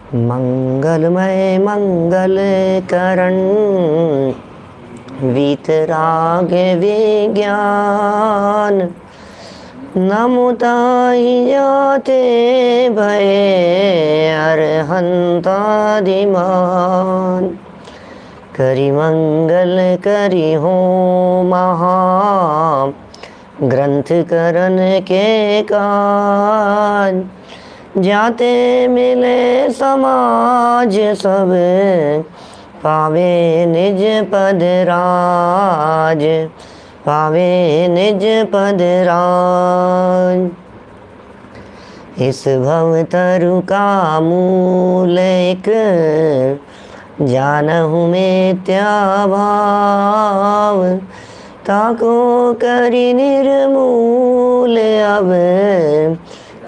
मंगलमय मंगल करण वीतराग विज्ञान नमुताहि जाते भय अरहंतादिमान। करि मंगल करि हो महा ग्रंथ करन के काज। जाते मिले समाज सब पावे निज पद राज, पावे निज पद राज। इस भव तरु का मूल एक जानहु मिथ्या भाव। ताको करि निर्मूल अब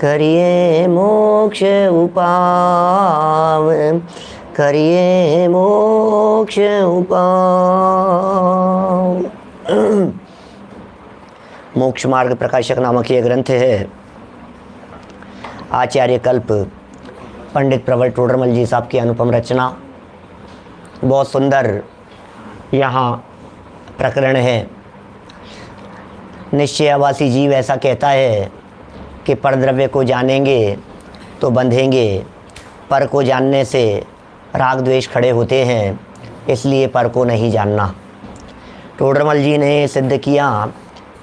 करिए मोक्ष उपाव, करिए मोक्ष उपाव। मोक्ष मार्ग प्रकाशक नामक ये ग्रंथ है। आचार्य कल्प पंडित प्रवर टोडरमल जी साहब की अनुपम रचना। बहुत सुंदर यहाँ प्रकरण है। निश्चयावासी जीव ऐसा कहता है कि परद्रव्य को जानेंगे तो बंधेंगे, पर को जानने से राग द्वेष खड़े होते हैं, इसलिए पर को नहीं जानना। टोडरमल जी ने सिद्ध किया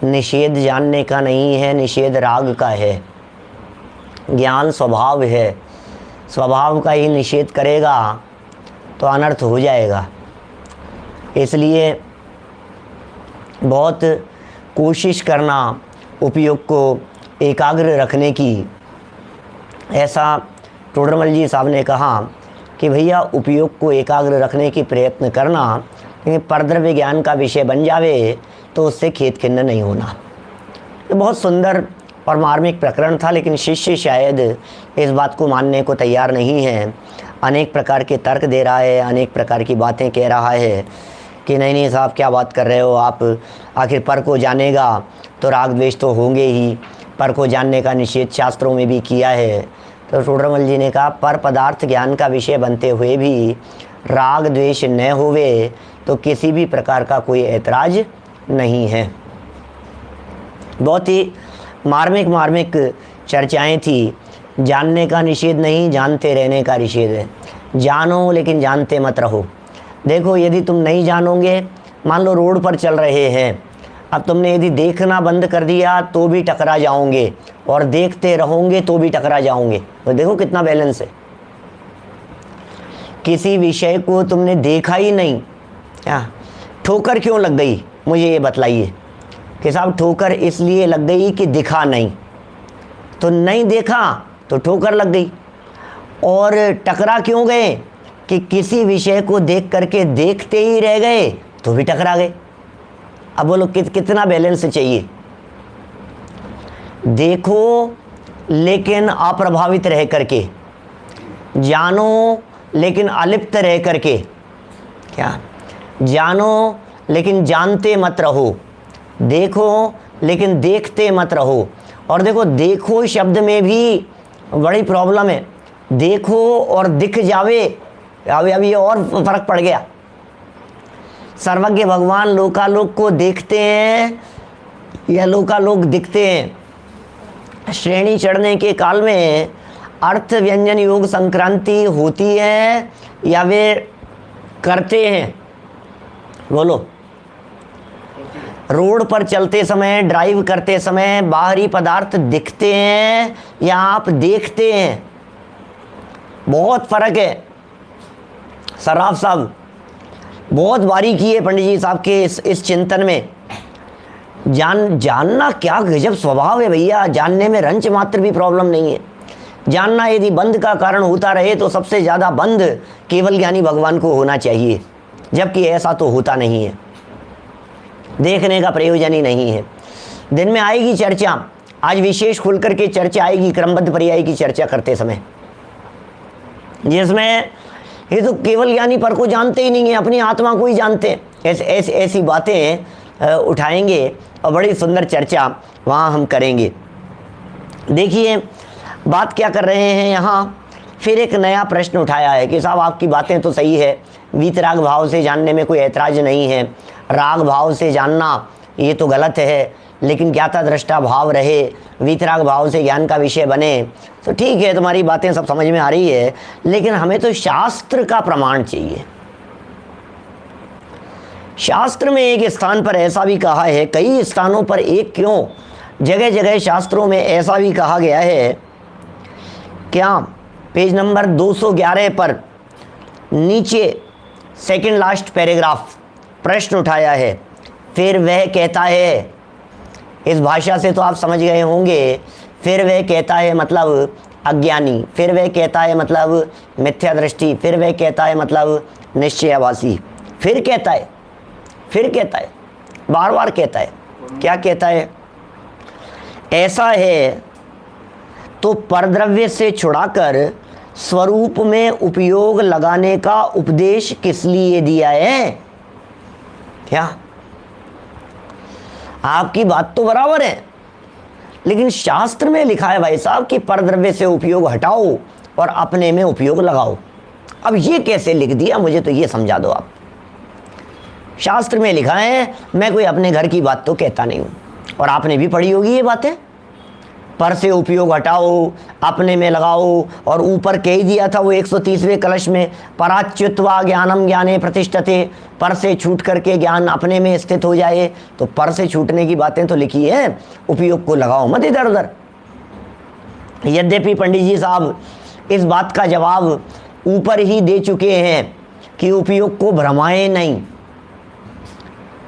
निषेध जानने का नहीं है, निषेध राग का है। ज्ञान स्वभाव है, स्वभाव का ही निषेध करेगा तो अनर्थ हो जाएगा। इसलिए बहुत कोशिश करना उपयोग को एकाग्र रखने की। ऐसा टोडरमल जी साहब ने कहा कि भैया उपयोग को एकाग्र रखने की प्रयत्न करना, लेकिन परद्रव्य ज्ञान का विषय बन जावे तो उससे खेद खिन्न नहीं होना। ये बहुत सुंदर और मार्मिक प्रकरण था, लेकिन शिष्य शायद इस बात को मानने को तैयार नहीं है। अनेक प्रकार के तर्क दे रहा है, अनेक प्रकार की बातें कह रहा है कि नहीं नहीं साहब क्या बात कर रहे हो आप, आखिर पर को जानेगा तो राग द्वेष तो होंगे ही, पर को जानने का निषेध शास्त्रों में भी किया है। तो टोडरमल जी ने कहा पर पदार्थ ज्ञान का विषय बनते हुए भी राग द्वेष न होवे तो किसी भी प्रकार का कोई ऐतराज नहीं है। बहुत ही मार्मिक चर्चाएं थी। जानने का निषेध नहीं, जानते रहने का निषेध है। जानो लेकिन जानते मत रहो। देखो यदि तुम नहीं जानोगे, मान लो रोड पर चल रहे हैं, अब तुमने यदि देखना बंद कर दिया तो भी टकरा जाओगे, और देखते रहोगे तो भी टकरा जाओगे। तो देखो कितना बैलेंस है। किसी विषय को तुमने देखा ही नहीं, क्या ठोकर क्यों लग गई, मुझे ये बतलाइए कि साहब ठोकर इसलिए लग गई कि दिखा नहीं, तो नहीं देखा तो ठोकर लग गई। और टकरा क्यों गए कि किसी विषय को देख करके देखते ही रह गए तो भी टकरा गए। अब बोलो कितना बैलेंस चाहिए। देखो लेकिन अप्रभावित रह करके, जानो लेकिन अलिप्त रह करके, क्या जानो लेकिन जानते मत रहो, देखो लेकिन देखते मत रहो। और देखो देखो शब्द में भी बड़ी प्रॉब्लम है। देखो और दिख जावे, अब ये और फर्क पड़ गया। सर्वज्ञ भगवान लोकालोक को देखते हैं या लोकालोक दिखते हैं। श्रेणी चढ़ने के काल में अर्थ व्यंजन योग संक्रांति होती है या वे करते हैं, बोलो। रोड पर चलते समय, ड्राइव करते समय बाहरी पदार्थ दिखते हैं या आप देखते हैं, बहुत फर्क है। सराफ साहब बहुत बारीकी है पंडित जी साहब के इस चिंतन में। जानना क्या गजब स्वभाव है भैया। जानने में रंच मात्र भी प्रॉब्लम नहीं है। जानना यदि बंध का कारण होता रहे तो सबसे ज़्यादा बंध केवल ज्ञानी भगवान को होना चाहिए, जबकि ऐसा तो होता नहीं है। देखने का प्रयोजन ही नहीं है। दिन में आएगी चर्चा, आज विशेष खुल करके चर्चा आएगी क्रमबद्ध पर्याय की चर्चा करते समय, जिसमें ये तो केवल ज्ञानी पर को जानते ही नहीं है, अपनी आत्मा को ही जानते हैं। ऐसी बातें उठाएंगे और बड़ी सुंदर चर्चा वहाँ हम करेंगे। देखिए बात क्या कर रहे हैं यहाँ फिर एक नया प्रश्न उठाया है कि साहब आपकी बातें तो सही है, वीतराग भाव से जानने में कोई ऐतराज नहीं है, राग भाव से जानना ये तो गलत है, लेकिन ज्ञाता दृष्टा भाव रहे, वीतराग भाव से ज्ञान का विषय बने, तो ठीक है, तुम्हारी बातें सब समझ में आ रही है, लेकिन हमें तो शास्त्र का प्रमाण चाहिए। शास्त्र में एक स्थान पर ऐसा भी कहा है, कई स्थानों पर, एक क्यों, जगह जगह शास्त्रों में ऐसा भी कहा गया है। क्या? पेज नंबर 211 पर नीचे सेकंड लास्ट पैराग्राफ प्रश्न उठाया है। फिर वह कहता है, इस भाषा से तो आप समझ गए होंगे, फिर वह कहता है मतलब अज्ञानी, फिर वह कहता है मतलब मिथ्या दृष्टि, फिर वह कहता है मतलब निश्चयाभासी, फिर कहता है, बार बार कहता है। क्या कहता है? ऐसा है तो परद्रव्य से छुड़ाकर स्वरूप में उपयोग लगाने का उपदेश किस लिए दिया है? क्या? आपकी बात तो बराबर है, लेकिन शास्त्र में लिखा है भाई साहब कि परद्रव्य से उपयोग हटाओ और अपने में उपयोग लगाओ। अब ये कैसे लिख दिया, मुझे तो ये समझा दो आप। शास्त्र में लिखा है, मैं कोई अपने घर की बात तो कहता नहीं हूं, और आपने भी पढ़ी होगी ये बातें, पर से उपयोग हटाओ, अपने में लगाओ, और ऊपर कह ही दिया था वो 130वें कलश में, पराच्युत्वा ज्ञानम ज्ञाने प्रतिष्ठते, पर से छूट करके ज्ञान अपने में स्थित हो जाए। तो पर से छूटने की बातें तो लिखी है, उपयोग को लगाओ मत इधर उधर। यद्यपि पंडित जी साहब इस बात का जवाब ऊपर ही दे चुके हैं कि उपयोग को भ्रमाएं नहीं,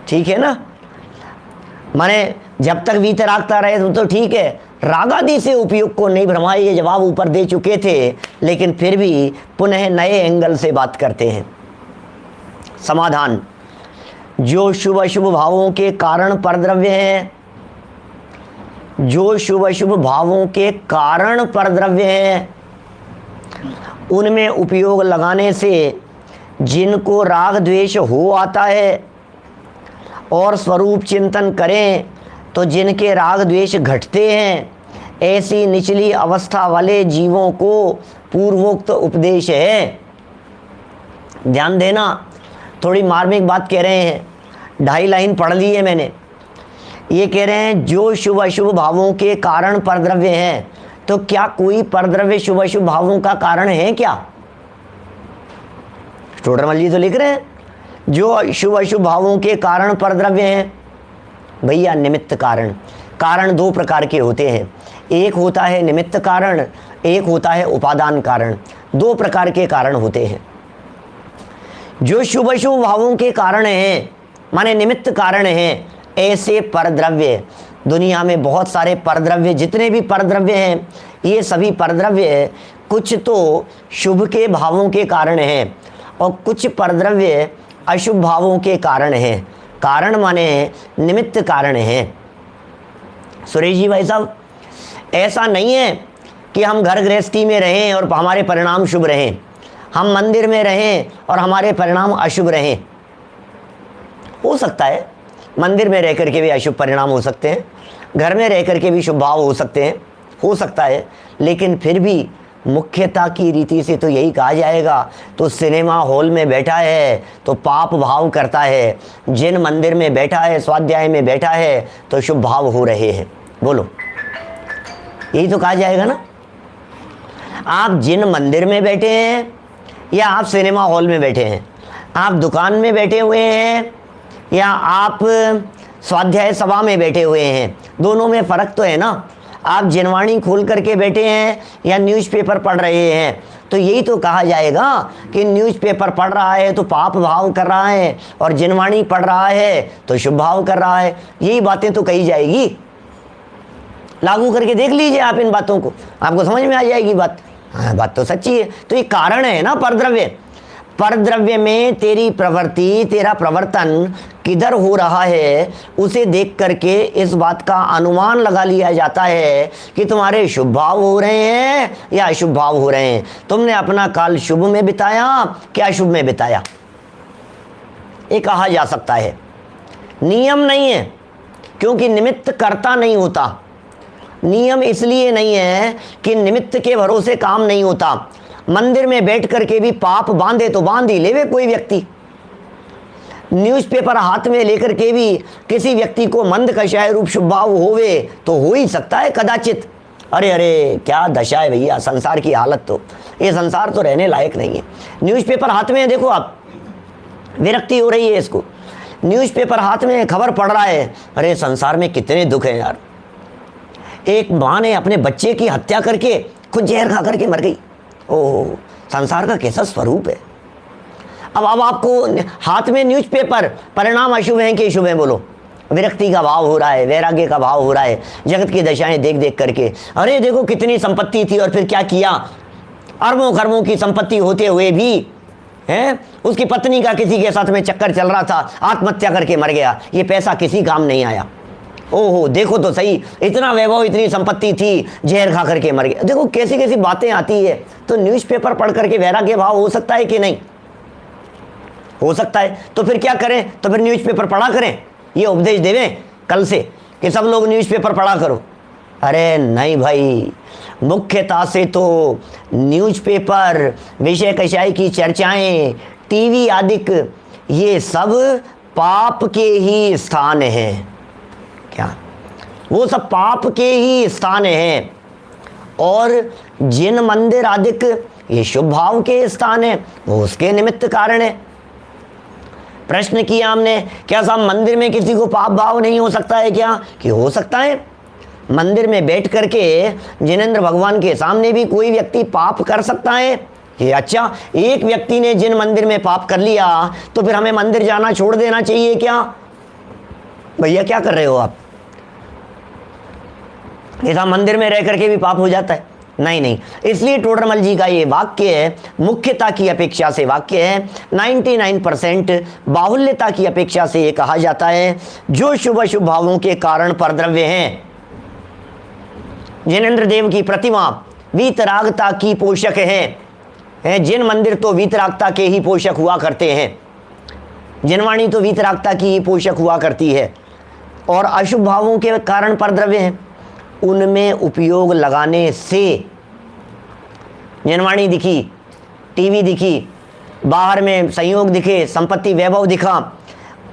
ठीक है ना, माने जब तक वीतरागता रहे तो ठीक है, रागादि से उपयोग को नहीं भ्रमाए, ये जवाब ऊपर दे चुके थे, लेकिन फिर भी पुनः नए एंगल से बात करते हैं। समाधान, जो शुभ अशुभ भावों के कारण परद्रव्य हैं, जो शुभ अशुभ भावों के कारण परद्रव्य हैं, उनमें उपयोग लगाने से जिनको राग द्वेष हो आता है और स्वरूप चिंतन करें तो जिनके राग द्वेष घटते हैं, ऐसी निचली अवस्था वाले जीवों को पूर्वोक्त उपदेश है। ध्यान देना, थोड़ी मार्मिक बात कह रहे हैं, 2.5 लाइन पढ़ ली है मैंने। ये कह रहे हैं जो शुभ अशुभ भावों के कारण परद्रव्य हैं, तो क्या कोई परद्रव्य शुभ अशुभ भावों का कारण है क्या? टोडरमल जी तो लिख रहे हैं जो शुभ अशुभ भावों के कारण परद्रव्य हैं। भैया निमित्त कारण, कारण 2 प्रकार के होते हैं, एक होता है निमित्त कारण, एक होता है उपादान कारण। 2 प्रकार के कारण होते हैं। जो शुभ अशुभ भावों के कारण हैं, माने निमित्त कारण हैं, ऐसे परद्रव्य, दुनिया में बहुत सारे परद्रव्य, जितने भी परद्रव्य हैं, ये सभी परद्रव्य कुछ तो शुभ के भावों के कारण हैं और कुछ परद्रव्य अशुभ भावों के कारण हैं। कारण माने निमित्त कारण हैं। सुरेश जी भाई साहब, ऐसा नहीं है कि हम घर गृहस्थी में रहें और हमारे परिणाम शुभ रहें, हम मंदिर में रहें और हमारे परिणाम अशुभ रहें। हो सकता है मंदिर में रह करके भी अशुभ परिणाम हो सकते हैं, घर में रह करके भी शुभ भाव हो सकते हैं, हो सकता है, लेकिन फिर भी मुख्यता की रीति से तो यही कहा जाएगा। तो सिनेमा हॉल में बैठा है तो पाप भाव करता है, जिन मंदिर में बैठा है, स्वाध्याय में बैठा है, तो शुभ भाव हो रहे हैं। बोलो, यही तो कहा जाएगा ना। आप जिन मंदिर में बैठे हैं या आप सिनेमा हॉल में बैठे हैं, आप दुकान में बैठे हुए हैं या आप स्वाध्याय सभा में बैठे हुए हैं, दोनों में फ़र्क तो है ना। आप जिनवाणी खोल करके बैठे हैं या न्यूज़पेपर पढ़ रहे हैं, तो यही तो कहा जाएगा कि न्यूज़पेपर पढ़ रहा है तो पाप भाव कर रहा है और जिनवाणी पढ़ रहा है तो शुभ भाव कर रहा है। यही बातें तो कही जाएगी। लागू करके देख लीजिए आप इन बातों को, आपको समझ में आ जाएगी बात। हाँ, बात तो सच्ची है। तो ये कारण है ना परद्रव्य। परद्रव्य में तेरी प्रवृत्ति, तेरा प्रवर्तन किधर हो रहा है, उसे देख करके इस बात का अनुमान लगा लिया जाता है कि तुम्हारे शुभ भाव हो रहे हैं या अशुभ भाव हो रहे हैं। तुमने अपना काल शुभ में बिताया क्या अशुभ में बिताया, ये कहा जा सकता है। नियम नहीं है, क्योंकि निमित्त कर्ता नहीं होता। नियम इसलिए नहीं है कि निमित्त के भरोसे काम नहीं होता। मंदिर में बैठ करके भी पाप बांधे तो बांध ही लेवे कोई व्यक्ति। न्यूज़पेपर हाथ में लेकर के भी किसी व्यक्ति को मंद कषाय रूप शुभ भाव होवे तो हो ही सकता है कदाचित। अरे अरे क्या दशा है भैया संसार की हालत, तो ये संसार तो रहने लायक नहीं है। न्यूज़पेपर हाथ में है, देखो आप, विरक्ति हो रही है इसको। न्यूज़पेपर हाथ में खबर पढ़ रहा है, अरे संसार में कितने दुख हैं यार। एक माँ ने अपने बच्चे की हत्या करके खुद जहर खा करके मर गई। ओह, संसार का कैसा स्वरूप है। अब आपको हाथ में न्यूज़पेपर, परिणाम अशुभ हैं कि शुभ हैं बोलो। विरक्ति का भाव हो रहा है, वैराग्य का भाव हो रहा है, जगत की दशाएं देख देख करके। अरे देखो कितनी संपत्ति थी और फिर क्या किया, अरबों खरबों की संपत्ति होते हुए भी है उसकी पत्नी का किसी के साथ में चक्कर चल रहा था, आत्महत्या करके मर गया। ये पैसा किसी काम नहीं आया। ओहो देखो तो सही, इतना वैभव इतनी संपत्ति थी, जहर खा करके मर गया। देखो कैसी कैसी बातें आती है। तो न्यूज़पेपर पढ़ करके वैराग्य भाव हो सकता है कि नहीं? हो सकता है। तो फिर क्या करें? तो फिर न्यूज़पेपर पढ़ा करें। ये उपदेश देवें कल से कि सब लोग न्यूज़पेपर पढ़ा करो। अरे नहीं भाई, मुख्यता से तो न्यूज़पेपर, विषय कषाय की चर्चाएं, टीवी आदि, ये सब पाप के ही स्थान हैं। क्या वो सब पाप के ही स्थान हैं। और जिन मंदिर आदि ये शुभ भाव के स्थान है, वो उसके निमित्त कारण है। प्रश्न किया हमने, क्या साहब मंदिर में किसी को पाप भाव नहीं हो सकता है क्या? कि हो सकता है। मंदिर में बैठ करके जिनेंद्र भगवान के सामने भी कोई व्यक्ति पाप कर सकता है। ये अच्छा, एक व्यक्ति ने जिन मंदिर में पाप कर लिया तो फिर हमें मंदिर जाना छोड़ देना चाहिए क्या? भैया क्या कर रहे हो आप? ऐसा मंदिर में रह करके भी पाप हो जाता है? नहीं नहीं। इसलिए टोडरमल जी का ये वाक्य है, मुख्यता की अपेक्षा से वाक्य है, 99% बाहुल्यता की अपेक्षा से ये कहा जाता है, जो शुभ अशुभ भावों के कारण परद्रव्य हैं। जिनेंद्र देव की प्रतिमा वीतरागता की पोषक है। जिन मंदिर तो वीतरागता के ही पोषक हुआ करते हैं, जिनवाणी तो वीतरागता की ही पोषक हुआ करती है। और अशुभ भावों के कारण परद्रव्य हैं, उनमें उपयोग लगाने से, जिनवाणी दिखी, टीवी दिखी, बाहर में संयोग दिखे, संपत्ति वैभव दिखा,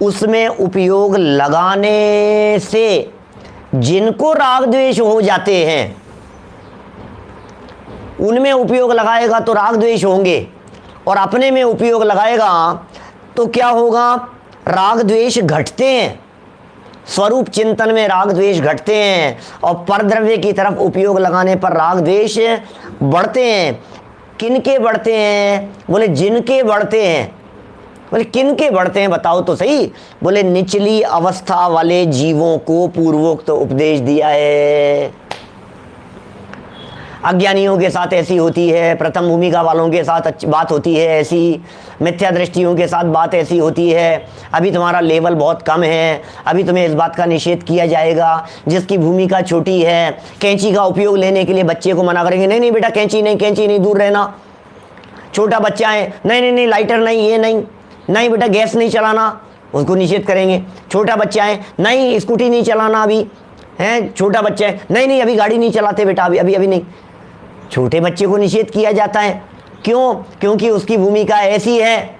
उसमें उपयोग लगाने से जिनको राग द्वेष हो जाते हैं, उनमें उपयोग लगाएगा तो राग द्वेष होंगे, और अपने में उपयोग लगाएगा तो क्या होगा? राग द्वेष घटते हैं। स्वरूप चिंतन में राग द्वेष घटते हैं और परद्रव्य की तरफ उपयोग लगाने पर राग द्वेष बढ़ते हैं। किनके बढ़ते हैं? बोले जिनके बढ़ते हैं। बोले किनके बढ़ते हैं बताओ तो सही? बोले निचली अवस्था वाले जीवों को पूर्वोक्त उपदेश दिया है। अज्ञानियों के साथ ऐसी होती है, प्रथम भूमिका वालों के साथ बात होती है ऐसी, मिथ्या दृष्टियों के साथ बात ऐसी होती है। अभी तुम्हारा लेवल बहुत कम है, अभी तुम्हें इस बात का निषेध किया जाएगा। जिसकी भूमिका छोटी है, कैंची का उपयोग लेने के लिए बच्चे को मना करेंगे, नहीं नहीं बेटा कैंची नहीं, दूर रहना। छोटा बच्चा है, नहीं नहीं लाइटर नहीं, ये नहीं बेटा गैस नहीं चलाना, उसको निषेध करेंगे। छोटा बच्चा है, नहीं स्कूटी नहीं चलाना अभी, है छोटा बच्चा है, नहीं अभी गाड़ी नहीं चलाते बेटा, अभी नहीं। छोटे बच्चे को निषेध किया जाता है। क्यों? क्योंकि उसकी भूमिका ऐसी है।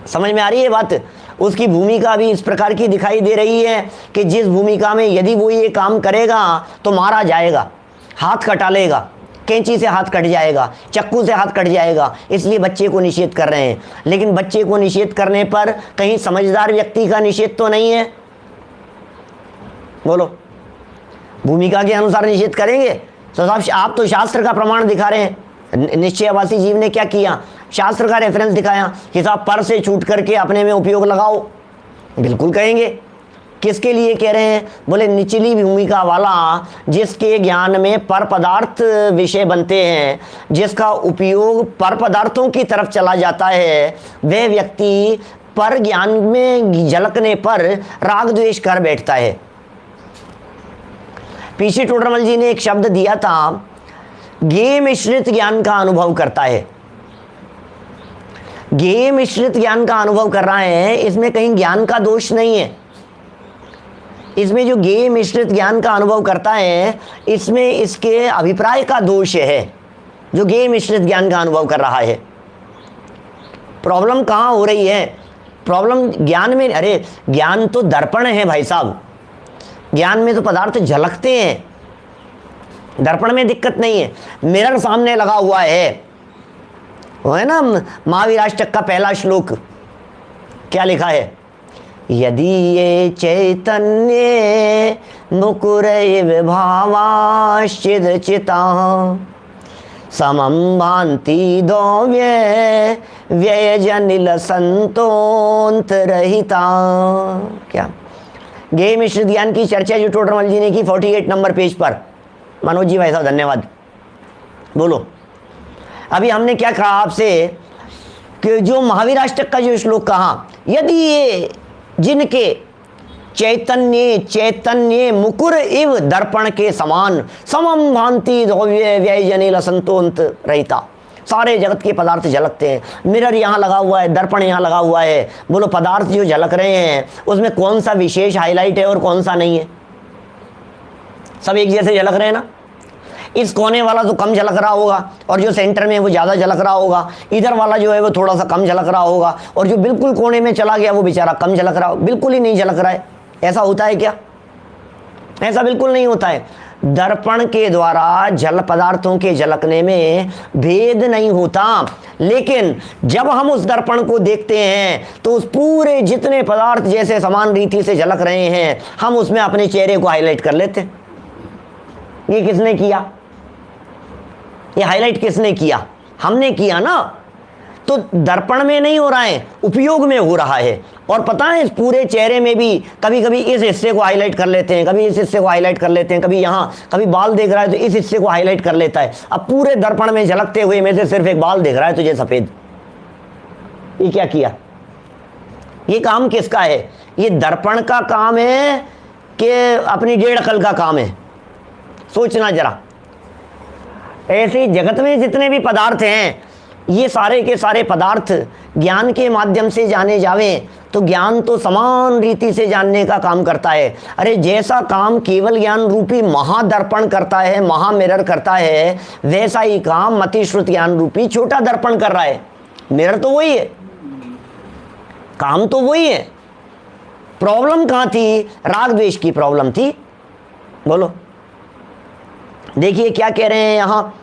समझ में आ रही है बात? उसकी भूमिका भी इस प्रकार की दिखाई दे रही है कि जिस भूमिका में यदि वो ये काम करेगा तो मारा जाएगा, हाथ कटा लेगा, कैंची से हाथ कट जाएगा, चक्कू से हाथ कट जाएगा। इसलिए बच्चे को निषेध कर रहे हैं। लेकिन बच्चे को निषेध करने पर कहीं समझदार व्यक्ति का निषेध तो नहीं है? बोलो, भूमिका के अनुसार निषेध करेंगे तो साहब आप तो शास्त्र का प्रमाण दिखा रहे हैं। निश्चयवासी जीव ने क्या किया? शास्त्र का रेफरेंस दिखाया कि साहब पर से छूट करके अपने में उपयोग लगाओ। बिल्कुल कहेंगे। किसके लिए कह रहे हैं? बोले निचली भूमिका वाला, जिसके ज्ञान में पर पदार्थ विषय बनते हैं, जिसका उपयोग पर पदार्थों की तरफ चला जाता है, वह व्यक्ति पर ज्ञान में झलकने पर राग द्वेष कर बैठता है। पीछे टोडरमल जी ने एक शब्द दिया था, ज्ञेय मिश्रित ज्ञान का अनुभव करता है। ज्ञेय मिश्रित ज्ञान का अनुभव कर रहा है, इसमें कहीं ज्ञान का दोष नहीं है। इसमें जो ज्ञेय मिश्रित ज्ञान का अनुभव करता है, इसमें इसके अभिप्राय का दोष है। जो ज्ञेय मिश्रित ज्ञान का अनुभव कर रहा है। प्रॉब्लम कहाँ हो रही है? प्रॉब्लम ज्ञान में। अरे ज्ञान तो दर्पण है भाई साहब, ज्ञान में तो पदार्थ झलकते हैं, दर्पण में दिक्कत नहीं है। मिरर सामने लगा हुआ है, वो है ना महावीराष्टक का पहला श्लोक, क्या लिखा है? यदि ये चैतन्य मुकुरैव भावाश्चिदचिता समं भान्ति दौव्य व्ययजनिल संतोन्तरहिता। क्या ज्ञेय मिश्रित ज्ञान की चर्चा जो टोडरमल जी ने की 48 नंबर पेज पर। मनोज जी भाई साहब धन्यवाद। बोलो, अभी हमने क्या कहा आपसे कि जो महावीराष्टक का जो श्लोक कहा, यदि ये जिनके चैतन्य मुकुर इव दर्पण के समान समम भांति द्रव्य व्ययजनिल संतोंत रहिता, सारे जगत के पदार्थ झलकते हैं। मिरर यहाँ लगा हुआ है, दर्पण यहाँ लगा हुआ है, बोलो पदार्थ जो झलक रहे हैं उसमें कौन सा विशेष हाईलाइट है और कौन सा नहीं है? सब एक जैसे झलक रहे हैं ना। इस कोने वाला तो कम झलक रहा होगा और जो सेंटर में है वो ज़्यादा झलक रहा होगा, इधर वाला जो है वो थोड़ा सा कम झलक रहा होगा, और जो बिल्कुल कोने में चला गया वो बेचारा कम झलक रहा हो, बिल्कुल ही नहीं झलक रहा है। ऐसा होता है क्या? ऐसा बिल्कुल नहीं होता है। दर्पण के द्वारा जल पदार्थों के झलकने में भेद नहीं होता, लेकिन जब हम उस दर्पण को देखते हैं तो उस पूरे जितने पदार्थ जैसे समान रीति से झलक रहे हैं हम उसमें अपने चेहरे को हाईलाइट कर लेते हैं। ये किसने किया? ये हाईलाइट किसने किया? हमने किया ना। तो दर्पण में नहीं हो रहा है, उपयोग में हो रहा है। और पता है इस पूरे चेहरे में भी कभी कभी इस हिस्से को हाईलाइट कर लेते हैं, कभी इस हिस्से को हाईलाइट कर लेते हैं, कभी यहाँ, कभी बाल देख रहा है तो इस हिस्से को हाईलाइट कर लेता है। अब पूरे दर्पण में झलकते हुए में से सिर्फ एक बाल दिख रहा है तुझे सफेद। ये क्या किया? ये काम किसका है? ये दर्पण का काम है कि अपनी डेढ़ अकल का काम है? सोचना जरा। ऐसे जगत में जितने भी पदार्थ हैं ये सारे के सारे पदार्थ ज्ञान के माध्यम से जाने जावें तो ज्ञान तो समान रीति से जानने का काम करता है। अरे जैसा काम केवल ज्ञान रूपी महादर्पण करता है, महामिरर करता है, वैसा ही काम मतिश्रुत ज्ञान रूपी छोटा दर्पण कर रहा है। मिरर तो वही है, काम तो वही है। प्रॉब्लम कहाँ थी? राग द्वेष की प्रॉब्लम थी। बोलो, देखिए क्या कह रहे हैं यहाँ,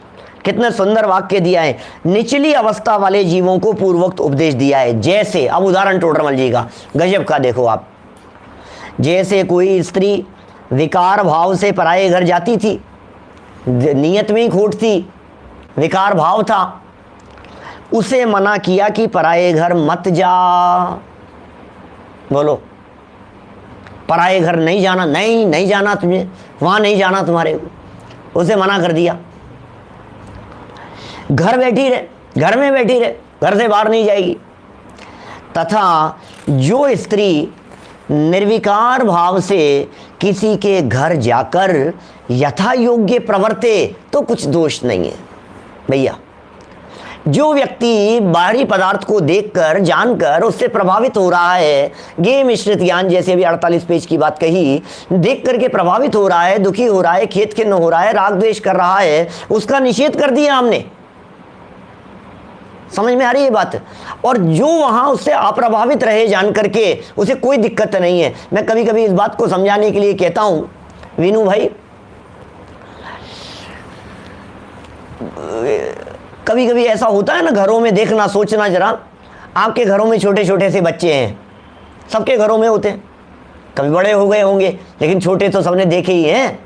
कितना सुंदर वाक्य दिया है। निचली अवस्था वाले जीवों को पूर्वोक्त उपदेश दिया है। जैसे, अब उदाहरण टोडरमल जी का गजब का देखो आप। जैसे कोई स्त्री विकार भाव से पराये घर जाती थी, नियत में ही खोट थी, विकार भाव था, उसे मना किया कि पराये घर मत जा। बोलो, पराये घर नहीं जाना, नहीं जाना तुझे, वहां नहीं जाना तुम्हारे को, उसे मना कर दिया। घर बैठी रहे, घर में बैठी रहे, घर से बाहर नहीं जाएगी। तथा जो स्त्री निर्विकार भाव से किसी के घर जाकर यथा योग्य प्रवर्ते तो कुछ दोष नहीं है भैया। जो व्यक्ति बाहरी पदार्थ को देखकर जानकर उससे प्रभावित हो रहा है, ज्ञेय मिश्रित ज्ञान जैसे भी 48 पेज की बात कही, देख करके प्रभावित हो रहा है, दुखी हो रहा है, खेद खिन्न हो रहा है, राग द्वेष कर रहा है, उसका निषेध कर दिया हमने। समझ में आ रही है बात? और जो वहां उससे अप्रभावित रहे जान करके उसे कोई दिक्कत नहीं है। मैं कभी कभी इस बात को समझाने के लिए कहता हूं, वीनू भाई, कभी कभी ऐसा होता है ना घरों में, देखना सोचना जरा, आपके घरों में छोटे छोटे से बच्चे हैं, सबके घरों में होते हैं, कभी बड़े हो गए होंगे लेकिन छोटे तो सबने देखे ही हैं।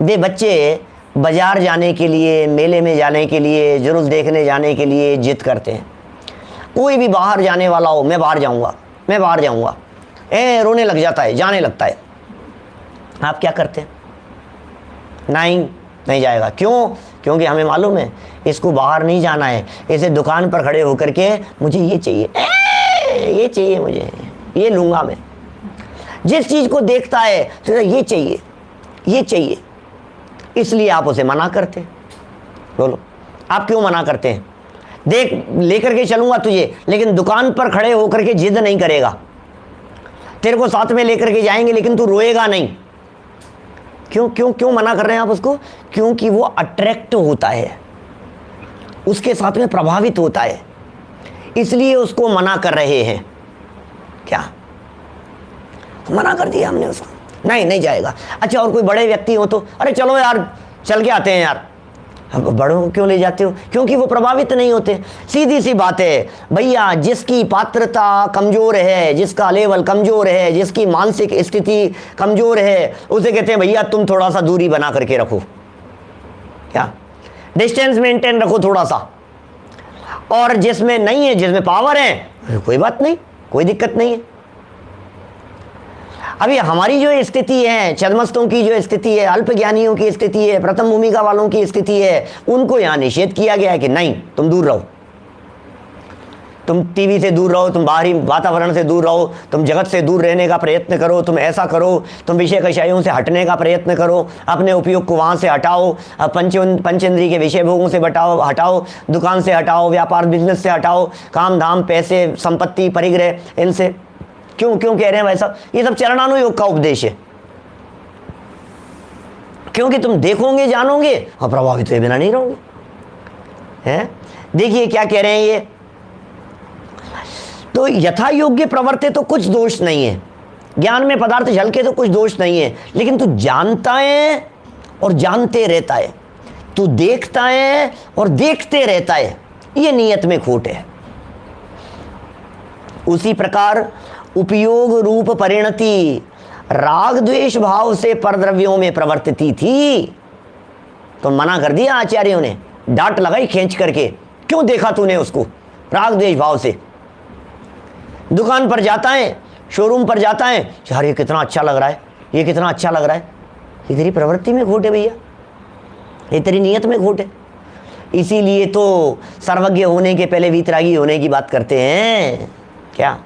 वे बच्चे बाजार जाने के लिए, मेले में जाने के लिए, जुलूस देखने जाने के लिए जिद करते हैं। कोई भी बाहर जाने वाला हो, मैं बाहर जाऊंगा, मैं बाहर जाऊंगा, रोने लग जाता है, जाने लगता है। आप क्या करते हैं? नहीं जाएगा। क्यों? क्योंकि हमें मालूम है इसको बाहर नहीं जाना है, इसे दुकान पर खड़े होकर के मुझे ये चाहिए, ये चाहिए, मुझे ये लूंगा मैं। जिस चीज़ को देखता है तो ये चाहिए, ये चाहिए, इसलिए आप उसे मना करते हैं। बोलो, आप क्यों मना करते हैं? देख, लेकर के चलूंगा तुझे, लेकिन दुकान पर खड़े होकर के जिद नहीं करेगा। तेरे को साथ में लेकर के जाएंगे लेकिन तू रोएगा नहीं। क्यों क्यों क्यों मना कर रहे हैं आप उसको? क्योंकि वो अट्रैक्ट होता है। उसके साथ में प्रभावित होता है, इसलिए उसको मना कर रहे हैं। क्या मना कर दिया हमने उसको, नहीं नहीं जाएगा। अच्छा, और कोई बड़े व्यक्ति हो तो अरे चलो यार चल के आते हैं यार। अब बड़ों को क्यों ले जाते हो? क्योंकि वो प्रभावित नहीं होते। सीधी सी बात है भैया, जिसकी पात्रता कमजोर है, जिसका लेवल कमजोर है, जिसकी मानसिक स्थिति कमजोर है, उसे कहते हैं भैया तुम थोड़ा सा दूरी बना करके रखो, क्या डिस्टेंस मेंटेन रखो थोड़ा सा। और जिसमें नहीं है, जिसमें पावर है, कोई बात नहीं, कोई दिक्कत नहीं है। अभी हमारी जो स्थिति है, छद्मस्तों की जो स्थिति है, अल्पज्ञानियों की स्थिति है, प्रथम भूमिका वालों की स्थिति है, उनको यहां निषेध किया गया है कि नहीं, तुम दूर रहो, तुम टीवी से दूर रहो, तुम बाहरी वातावरण से दूर रहो, तुम जगत से दूर रहने का प्रयत्न करो, तुम ऐसा करो, तुम विषय कषायों से हटने का प्रयत्न करो, अपने उपयोग को वहाँ से हटाओ, पंचेंद्रिय के विषय भोगों से हटाओ, दुकान से हटाओ, व्यापार बिजनेस से हटाओ, काम धाम पैसे संपत्ति परिग्रह इनसे। क्यों क्यों कह रहे हैं वैसा? ये सब चरणानुयोग का उपदेश है, क्योंकि तुम देखोगे जानोगे और प्रभावित हुए बिना नहीं रहोगे। हैं, देखिए क्या कह रहे हैं ये, तो यथा योग्य प्रवर्ते तो कुछ दोष नहीं है, ज्ञान में पदार्थ झलके तो कुछ दोष नहीं है, लेकिन तू जानता है और जानते रहता है, तू देखता है और देखते रहता है, ये नियत में खोट है। उसी प्रकार उपयोग रूप परिणति राग द्वेष भाव से परद्रव्यों में प्रवर्तिती थी, तो मना कर दिया आचार्यों ने, डांट लगाई खींच करके, क्यों देखा तूने उसको राग द्वेष भाव से। दुकान पर जाता है, शोरूम पर जाता है, यार ये कितना अच्छा लग रहा है, ये कितना अच्छा लग रहा है, ये तेरी प्रवृत्ति में खोट है भैया, ये तेरी नियत में खोट है। इसीलिए तो सर्वज्ञ होने के पहले वीतरागी होने की बात करते हैं। क्या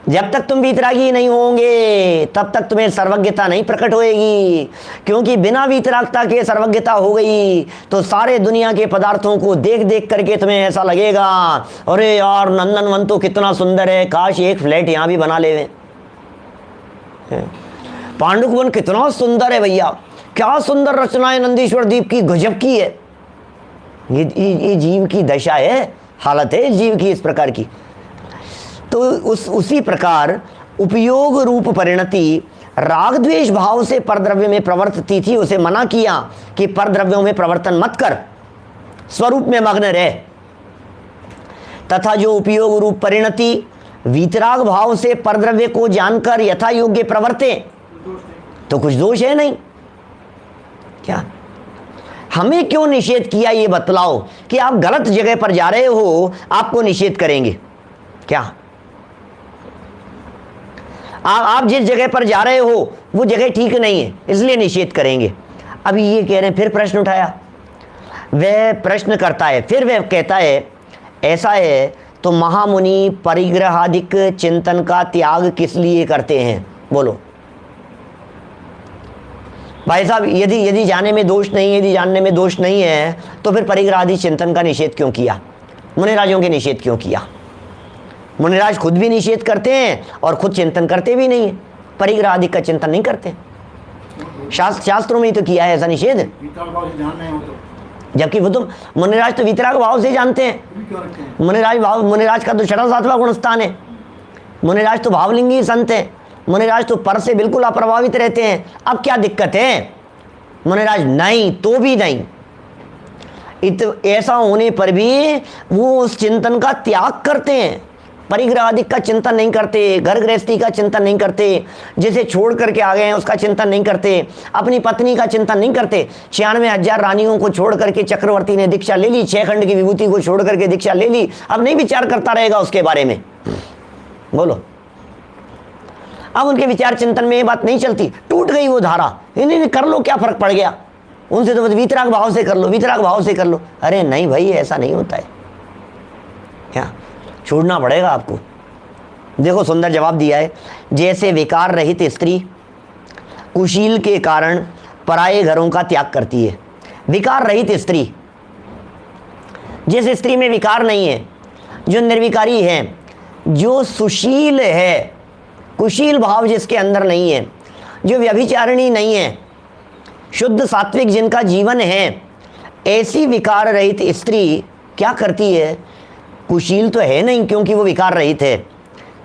जब तक तुम वीतरागी नहीं होंगे तब तक तुम्हें सर्वज्ञता नहीं प्रकट होएगी, क्योंकि बिना वीतरागता के सर्वज्ञता हो गई तो सारे दुनिया के पदार्थों को देख देख करके तुम्हें ऐसा लगेगा अरे यार नंदनवन तो कितना सुंदर है, काश एक फ्लैट यहाँ भी बना ले। पांडुक वन कितना सुंदर है भैया, क्या सुंदर रचना है नंदीश्वर द्वीप की, गजब की है। ये जीव की दशा है, हालत है जीव की इस प्रकार की। तो उसी प्रकार उपयोग रूप परिणति राग द्वेष भाव से परद्रव्य में प्रवर्तती थी, उसे मना किया कि परद्रव्यों में प्रवर्तन मत कर, स्वरूप में मग्न रहे। तथा जो उपयोग रूप परिणति वीतराग भाव से परद्रव्य को जानकर यथा योग्य प्रवर्ते तो कुछ दोष है नहीं। क्या हमें क्यों निषेध किया ये बतलाओ, कि आप गलत जगह पर जा रहे हो आपको निषेध करेंगे। क्या आप जिस जगह पर जा रहे हो वो जगह ठीक नहीं है इसलिए निषेध करेंगे। अभी ये कह रहे हैं, फिर प्रश्न उठाया, वह प्रश्न करता है, फिर वह कहता है ऐसा है तो महामुनि परिग्रहादिक चिंतन का त्याग किस लिए करते हैं? बोलो भाई साहब, यदि जाने में दोष नहीं है, यदि जानने में दोष नहीं है तो फिर परिग्रह आदि चिंतन का निषेध क्यों किया? मुनिराजों के निषेध क्यों किया? मुनिराज खुद भी निषेध करते हैं और खुद चिंतन करते भी नहीं है, परिग्रह आदि का चिंतन नहीं करते। शास्त्रों में ही तो किया है ऐसा निषेध, जबकि वो तो मुनिराज तो वितराग भाव से जानते हैं। मुनिराज का तो 6वां गुणस्थान है, मुनिराज तो भावलिंगी संत है, मुनिराज तो पर से बिल्कुल अप्रभावित रहते हैं। अब क्या दिक्कत है? मुनिराज नहीं तो भी नहीं, ऐसा होने पर भी वो उस चिंतन का त्याग करते हैं, परिग्रह आदि का चिंतन नहीं करते, घर गृहस्थी का चिंतन नहीं करते, जिसे छोड़ करके आ गए हैं उसका चिंतन नहीं करते, अपनी पत्नी का चिंतन नहीं करते। 96,000 रानियों को छोड़ करके चक्रवर्ती ने दीक्षा ले ली, 6 खंड की विभूति को छोड़ करके दीक्षा ले ली, अब नहीं विचार करता रहेगा उसके बारे में। बोलो, अब उनके विचार चिंतन में ये बात नहीं चलती, टूट गई वो धारा। इन्हें कर लो, क्या फर्क पड़ गया, उनसे तो वीतराग भाव से कर लो, वीतराग भाव से कर लो। अरे नहीं भाई, ऐसा नहीं होता है, क्या छोड़ना पड़ेगा आपको। देखो सुंदर जवाब दिया है, जैसे विकार रहित स्त्री कुशील के कारण पराये घरों का त्याग करती है। विकार रहित स्त्री, जिस स्त्री में विकार नहीं है, जो निर्विकारी है, जो सुशील है, कुशील भाव जिसके अंदर नहीं है, जो व्यभिचारिणी नहीं है, शुद्ध सात्विक जिनका जीवन है, ऐसी विकार रहित स्त्री क्या करती है? कुशील तो है नहीं क्योंकि वो विकार रहित है।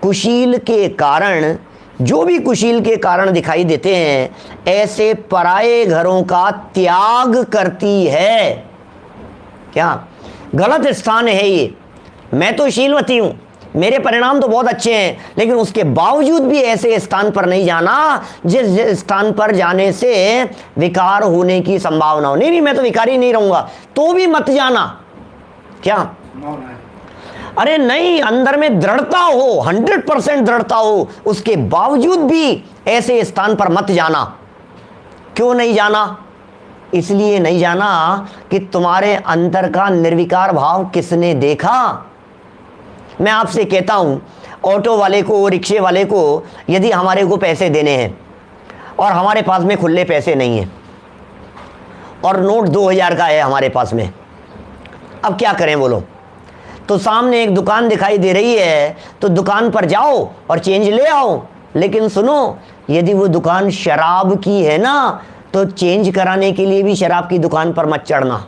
कुशील के कारण, जो भी कुशील के कारण दिखाई देते हैं, ऐसे पराये घरों का त्याग करती है। क्या गलत स्थान है ये? मैं तो शीलवती हूं, मेरे परिणाम तो बहुत अच्छे हैं, लेकिन उसके बावजूद भी ऐसे स्थान पर नहीं जाना जिस स्थान पर जाने से विकार होने की संभावना हो। नहीं, मैं तो विकारी नहीं रहूंगा, तो भी मत जाना। क्या? अरे नहीं, अंदर में दृढ़ता हो, 100% दृढ़ता हो, उसके बावजूद भी ऐसे स्थान पर मत जाना। क्यों नहीं जाना? इसलिए नहीं जाना कि तुम्हारे अंतर का निर्विकार भाव किसने देखा। मैं आपसे कहता हूं, ऑटो वाले को, रिक्शे वाले को यदि हमारे को पैसे देने हैं और हमारे पास में खुले पैसे नहीं हैं और नोट 2000 का है हमारे पास में, अब क्या करें बोलो? तो सामने एक दुकान दिखाई दे रही है तो दुकान पर जाओ और चेंज ले आओ। लेकिन सुनो, यदि वो दुकान शराब की है ना, तो चेंज कराने के लिए भी शराब की दुकान पर मत चढ़ना।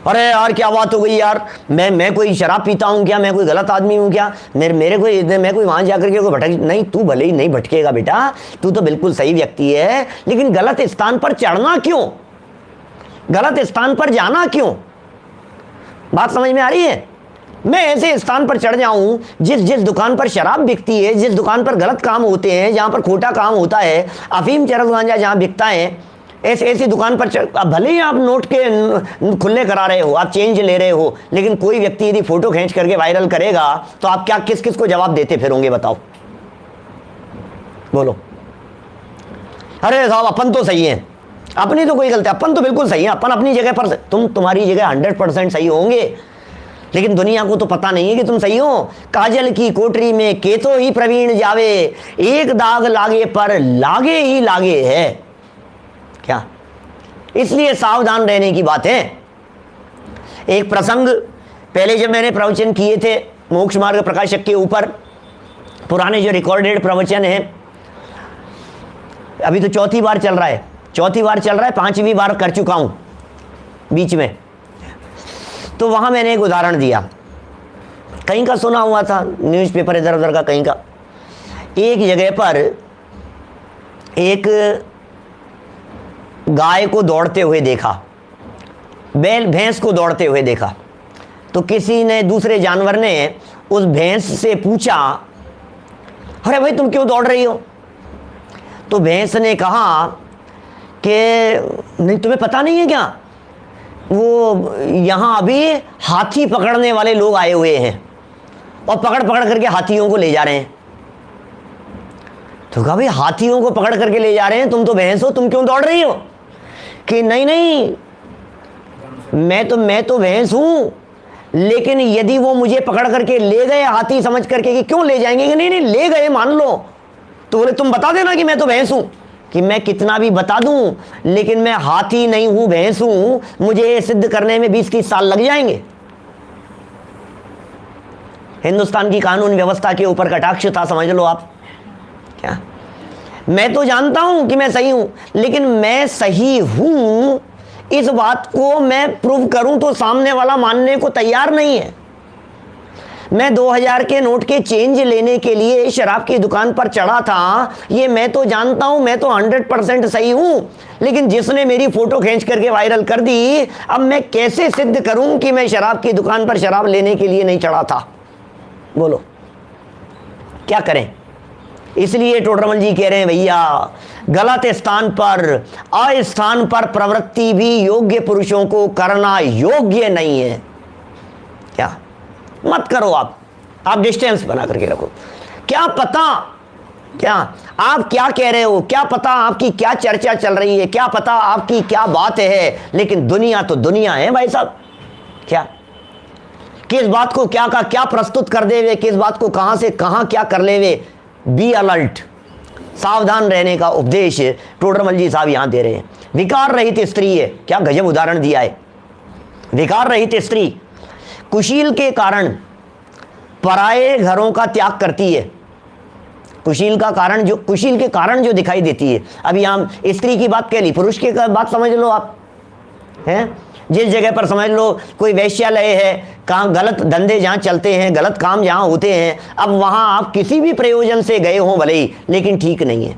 अरे यार क्या बात हो गई यार, मैं कोई शराब पीता हूं क्या? मैं कोई गलत आदमी हूं क्या? मैं कोई वहां जाकर के कोई भटक नहीं। तू भले ही नहीं भटकेगा बेटा, तू तो बिल्कुल सही व्यक्ति है, लेकिन गलत स्थान पर चढ़ना क्यों? गलत स्थान पर जाना क्यों? बात समझ में आ रही है? मैं ऐसे स्थान पर चढ़ जाऊं जिस दुकान पर शराब बिकती है, जिस दुकान पर गलत काम होते हैं, जहां पर खोटा काम होता है, अफीम चरस गांजा जहां बिकता है, ऐसी दुकान पर अब भले ही आप नोट के खुले करा रहे हो, आप चेंज ले रहे हो, लेकिन कोई व्यक्ति यदि फोटो खींच करके वायरल करेगा तो आप क्या किस किस को जवाब देते फिरोगे बताओ? बोलो। अरे साहब अपन तो सही है, अपनी तो कोई गलती, अपन तो बिल्कुल सही है, अपन अपनी जगह पर, तुम्हारी जगह 100% सही होंगे, लेकिन दुनिया को तो पता नहीं है कि तुम सही हो। काजल की कोठरी में केतो ही प्रवीण जावे, एक दाग लागे पर लागे ही लागे है। क्या? इसलिए सावधान रहने की बात है। एक प्रसंग पहले जब मैंने प्रवचन किए थे मोक्ष मार्ग प्रकाशक के ऊपर, पुराने जो रिकॉर्डेड प्रवचन है, अभी तो चौथी बार चल रहा है, 5वीं बार कर चुका हूं बीच में। तो वहां मैंने एक उदाहरण दिया, कहीं का सुना हुआ था, न्यूज़पेपर इधर उधर का कहीं का। एक जगह पर एक गाय को दौड़ते हुए देखा, भैंस को दौड़ते हुए देखा। तो किसी ने, दूसरे जानवर ने उस भैंस से पूछा, अरे भाई तुम क्यों दौड़ रही हो? तो भैंस ने कहा कि नहीं, तुम्हें पता नहीं है क्या, वो यहाँ अभी हाथी पकड़ने वाले लोग आए हुए हैं और पकड़ पकड़ करके हाथियों को ले जा रहे हैं। तो कहा भाई हाथियों को पकड़ करके ले जा रहे हैं, तुम तो भैंस हो, तुम क्यों दौड़ रही हो? कि नहीं, मैं तो भैंस हूं, लेकिन यदि वो मुझे पकड़ करके ले गए हाथी समझ करके कि क्यों ले जाएंगे, कि नहीं ले गए मान लो, तो बोले तुम बता देना कि मैं तो भैंस हूं। कि मैं कितना भी बता दूं, लेकिन मैं हाथी नहीं हूं, भैंस हूं, मुझे सिद्ध करने में 20-30 साल लग जाएंगे। हिंदुस्तान की कानून व्यवस्था के ऊपर कटाक्ष था, समझ लो आप। क्या? मैं तो जानता हूं कि मैं सही हूं, लेकिन मैं सही हूं इस बात को मैं प्रूव करूं तो सामने वाला मानने को तैयार नहीं है। मैं 2000 के नोट के चेंज लेने के लिए शराब की दुकान पर चढ़ा था, ये मैं तो जानता हूं, मैं तो 100% सही हूं, लेकिन जिसने मेरी फोटो खींच करके वायरल कर दी, अब मैं कैसे सिद्ध करूं कि मैं शराब की दुकान पर शराब लेने के लिए नहीं चढ़ा था? बोलो क्या करें? इसलिए टोडरमल जी कह रहे हैं, भैया गलत स्थान पर, अस्थान पर प्रवृत्ति भी योग्य पुरुषों को करना योग्य नहीं है। क्या? मत करो। आप डिस्टेंस बना करके रखो। क्या पता क्या आप क्या कह रहे हो, क्या पता आपकी क्या चर्चा चल रही है, क्या पता आपकी क्या बात है, लेकिन दुनिया तो दुनिया है भाई साहब। क्या किस बात को क्या का क्या प्रस्तुत कर देवे, किस बात को कहां से कहां क्या कर लेवे। बी अलर्ट, सावधान रहने का उपदेश टोडरमल जी साहब यहां दे रहे हैं। विकार रहित स्त्री है, क्या गजब उदाहरण दिया है। विकार रहित स्त्री कुशील के कारण पराये घरों का त्याग करती है। कुशील के कारण जो दिखाई देती है। अभी हम स्त्री की बात कह ली, पुरुष की बात समझ लो आप। हैं। जिस जगह पर समझ लो कोई वैश्यालय है, कहाँ गलत धंधे जहाँ चलते हैं, गलत काम जहाँ होते हैं, अब वहाँ आप किसी भी प्रयोजन से गए हों भले ही, लेकिन ठीक नहीं है।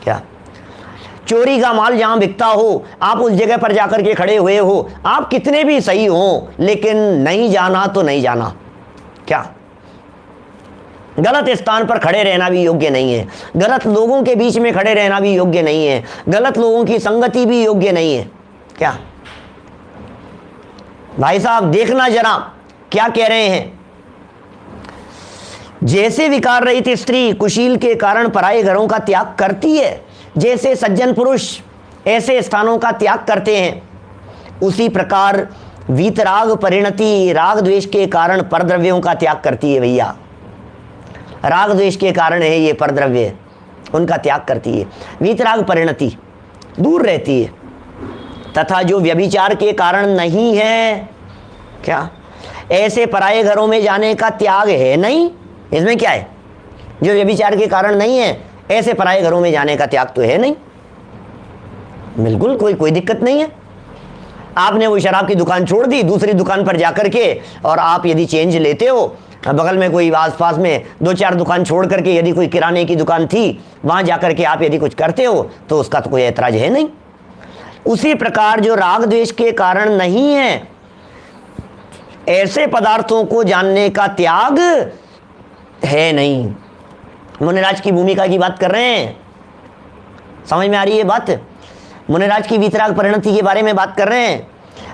क्या चोरी का माल जहाँ बिकता हो, आप उस जगह पर जाकर के खड़े हुए हो, आप कितने भी सही हो, लेकिन नहीं जाना तो नहीं जाना। क्या गलत स्थान पर खड़े रहना भी योग्य नहीं है, गलत लोगों के बीच में खड़े रहना भी योग्य नहीं है, गलत लोगों की संगति भी योग्य नहीं है। क्या भाई साहब देखना जरा क्या कह रहे हैं। जैसे विकार रहित स्त्री कुशील के कारण पराये घरों का त्याग करती है, जैसे सज्जन पुरुष ऐसे स्थानों का त्याग करते हैं, उसी प्रकार वीतराग परिणति राग द्वेष के कारण परद्रव्यों का त्याग करती है। भैया राग द्वेष के कारण है ये परद्रव्य, उनका त्याग करती है। वीतराग परिणति दूर रहती है, तथा जो व्यभिचार के कारण नहीं है, क्या ऐसे पराये घरों में जाने का त्याग है नहीं। इसमें क्या है, जो व्यभिचार के कारण नहीं है, ऐसे पराये घरों में जाने का त्याग तो है नहीं, बिल्कुल कोई दिक्कत नहीं है। आपने वो शराब की दुकान छोड़ दी, दूसरी दुकान पर जाकर के, और आप यदि चेंज लेते हो, बगल में कोई आसपास में 2-4 दुकान छोड़ करके यदि कोई किराने की दुकान थी, वहां जाकर के आप यदि कुछ करते हो तो उसका तो कोई ऐतराज है नहीं। उसी प्रकार जो राग द्वेष के कारण नहीं है, ऐसे पदार्थों को जानने का त्याग है नहीं। मुनिराज की भूमिका की बात कर रहे हैं, समझ में आ रही है बात। मुनिराज की वीतराग परिणति के बारे में बात कर रहे हैं।